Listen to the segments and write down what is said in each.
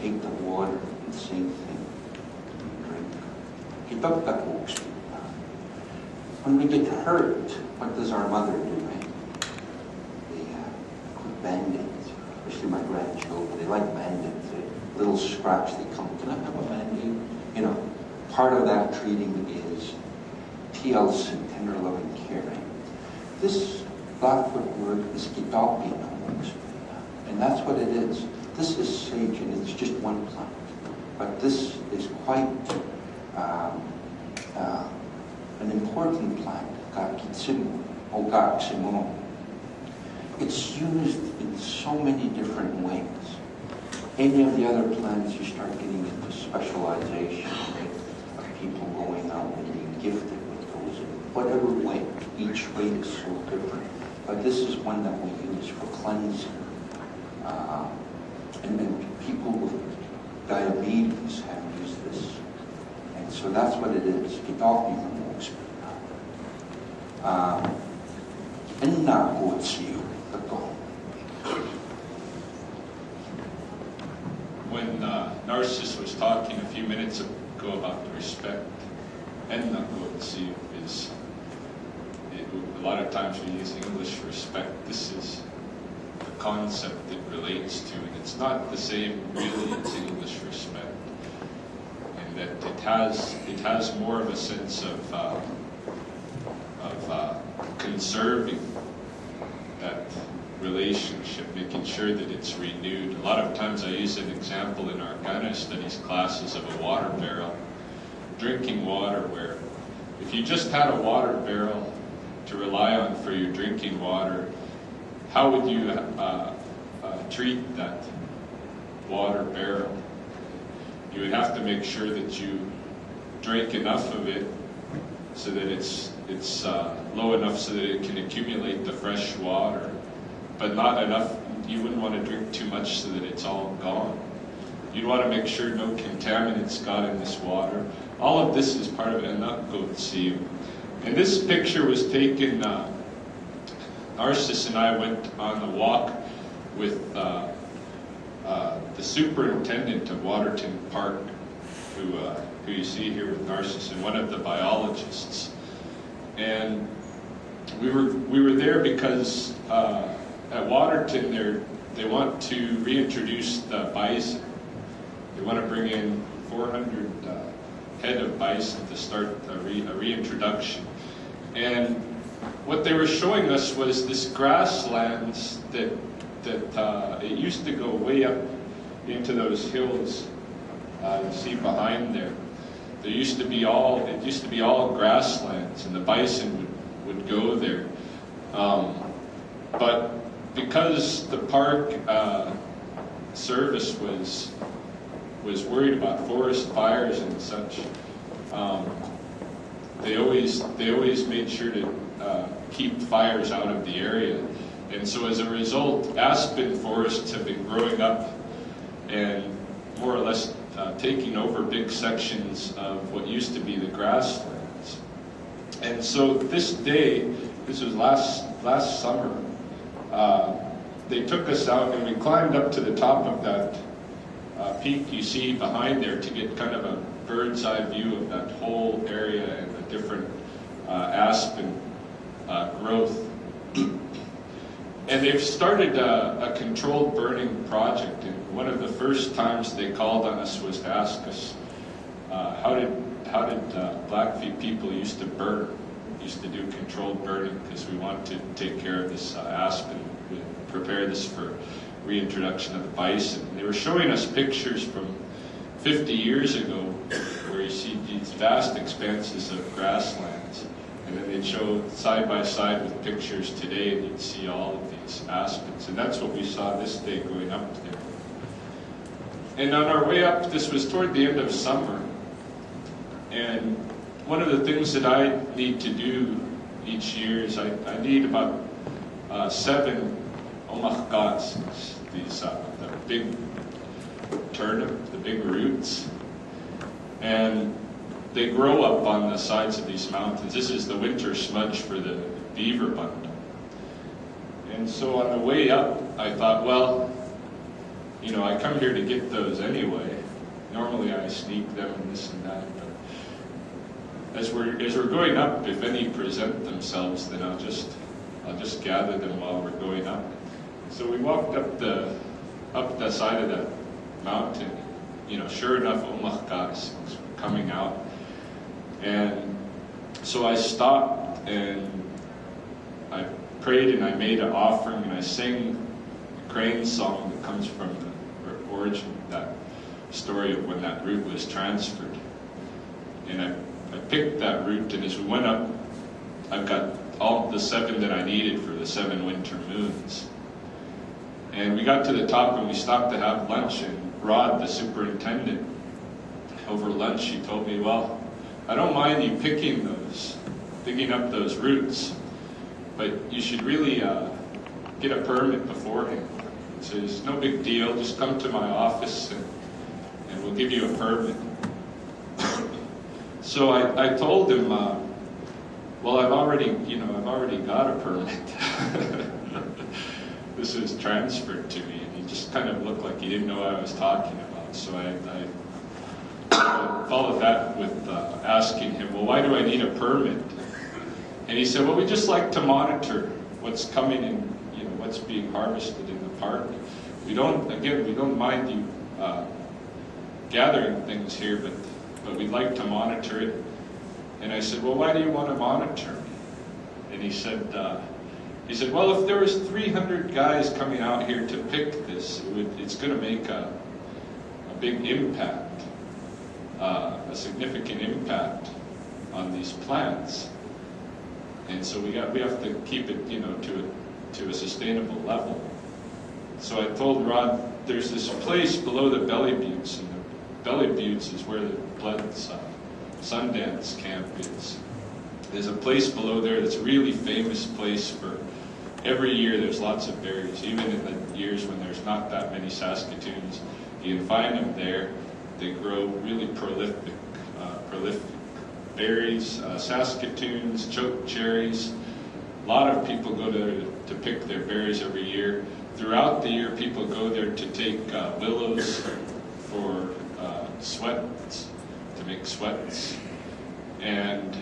take the water, the same thing. Drink. Kitapta folks. When we get hurt, what does our mother do, right? They put band-aids, especially my grandchildren. They like band-aids. Little scratch, they come, can I have a band-aid? You know, part of that treating is TLC, tender loving caring. This Blackfoot word is kitaupi, and that's what it is. This is sage, and it's just one plant. But this is quite an important plant, kakitsimu, o kaksimu. It's used in so many different ways. Any of the other plants, you start getting into specialization, right? Of people going out and being gifted with those in whatever way. Each way is so different. But this is one that we use for cleansing. And then people with diabetes have used this. And so that's what it is. When Narcissus was talking a few minutes ago about respect, is a lot of times we use English respect. This is the concept it relates to, and it's not the same really as English respect, and that it has more of a sense of conserving that relationship, making sure that it's renewed. A lot of times I use an example in our Ghana studies classes of a water barrel, drinking water, where if you just had a water barrel to rely on for your drinking water, how would you treat that water barrel? You would have to make sure that you drink enough of it so that it's low enough so that it can accumulate the fresh water, but not enough. You wouldn't want to drink too much so that it's all gone. You'd want to make sure no contaminants got in this water. All of this is part of Enakotsi. And this picture was taken, Narcissus and I went on a walk with the superintendent of Waterton Park, who you see here with Narcissus, and one of the biologists. And we were there because at Waterton they want to reintroduce the bison. They want to bring in 400 head of bison to start a reintroduction. And what they were showing us was this grasslands that it used to go way up into those hills you see behind there. It used to be all grasslands, and the bison would go there. But because the park service was worried about forest fires and such, they always made sure to keep fires out of the area. And so as a result, aspen forests have been growing up and more or less taking over big sections of what used to be the grasslands. And so this was last summer, they took us out and we climbed up to the top of that peak you see behind there to get kind of a bird's eye view of that whole area and the different aspen growth. And they've started a controlled burning project, and one of the first times they called on us was to ask us how did Blackfeet people used to burn, used to do controlled burning, because we want to take care of this aspen, prepare this for reintroduction of the bison. They were showing us pictures from 50 years ago where you see these vast expanses of grasslands, and then they'd show side by side with pictures today, and you'd see all of these aspens. And that's what we saw this day going up there. And on our way up, this was toward the end of summer, and one of the things that I need to do each year is I need about 7 omahkats, these the big turnip, the big roots, and they grow up on the sides of these mountains. This is the winter smudge for the beaver bundle. And so on the way up, I thought, well, you know, I come here to get those anyway. Normally I sneak them and this and that, but as we're going up, if any present themselves, then I'll just gather them while we're going up. So we walked up the side of that mountain. You know, sure enough, Omahkas was coming out, and so I stopped and I prayed and I made an offering and I sang a crane song that comes from the origin of that story of when that route was transferred. And I picked that route, and as we went up, I've got all the 7 that I needed for the 7 winter moons. And we got to the top and we stopped to have lunch, and Rod, the superintendent, over lunch, he told me, well, I don't mind you digging up those routes, but you should really get a permit beforehand. So it's no big deal, just come to my office and we'll give you a permit. So I told him, well, I've already got a permit. This is transferred to me, and he just kind of looked like he didn't know what I was talking about. So I followed that with asking him, well, why do I need a permit? And he said, well, we just like to monitor what's coming in, you know, what's being harvested in the park. We don't mind you gathering things here, but we'd like to monitor it. And I said, well, why do you want to monitor me? And he said, well, if there was 300 guys coming out here to pick this, it's going to make a big impact, a significant impact on these plants. And so we have to keep it, you know, to a sustainable level. So I told Rod, there's this place below the Belly Buttes, and the Belly Buttes is where the Blood's Sundance camp is. There's a place below there that's a really famous place for every year. There's lots of berries, even in the years when there's not that many Saskatoons. You can find them there. They grow really prolific berries, Saskatoons, choke cherries. A lot of people go there to pick their berries every year. Throughout the year, people go there to take willows for sweats, to make sweats. And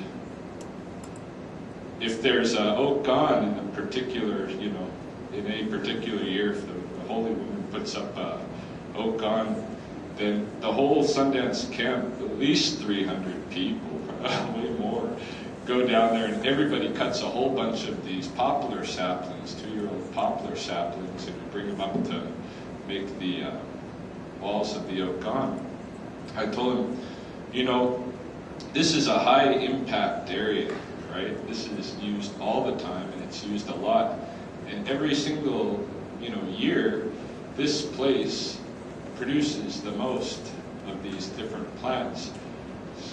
if there's oak on in a particular, you know, in any particular year, if the Holy Woman puts up oak on, then the whole Sundance camp, at least 300 people, way more, go down there, and everybody cuts a whole bunch of these poplar saplings, 2-year-old poplar saplings, and we bring them up to make the walls of the oak on. I told him, you know, this is a high impact area, right? This is used all the time, and it's used a lot. And every single, you know, year, this place produces the most of these different plants.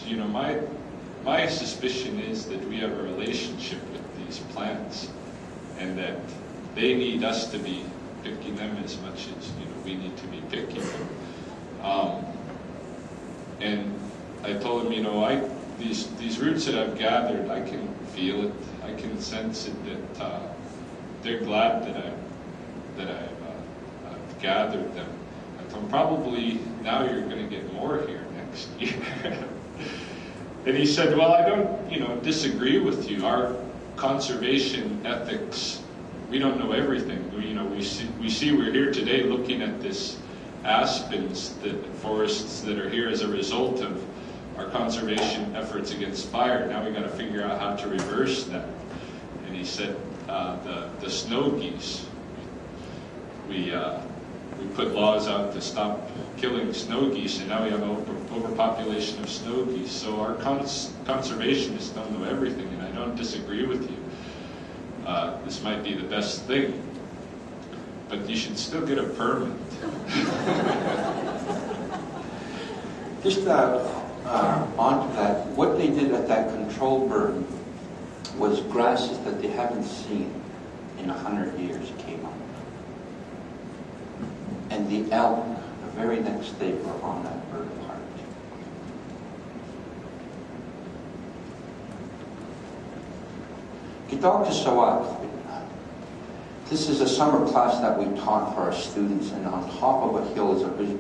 You know, my suspicion is that we have a relationship with these plants, and that they need us to be picking them as much as, you know, we need to be picking them. And I told him, you know, these roots that I've gathered, I can feel it, I can sense it, that they're glad that I've gathered them. I told him, probably now you're going to get more here next year. And he said, well, I don't, you know, disagree with you. Our conservation ethics, we don't know everything. We see we're here today looking at this aspens, the forests that are here as a result of our conservation efforts against fire. Now we got to figure out how to reverse that. And he said, the snow geese, we put laws out to stop killing snow geese, and now we have an overpopulation of snow geese. So our conservationists don't know everything, and I don't disagree with you. This might be the best thing, but you should still get a permit. Just onto that, what they did at that control burn was grasses that they haven't seen in 100 years came up. And the elk, the very next day, were on that bird park. Kitawag sa sawat, This is a summer class that we taught for our students, and on top of a hill is a visual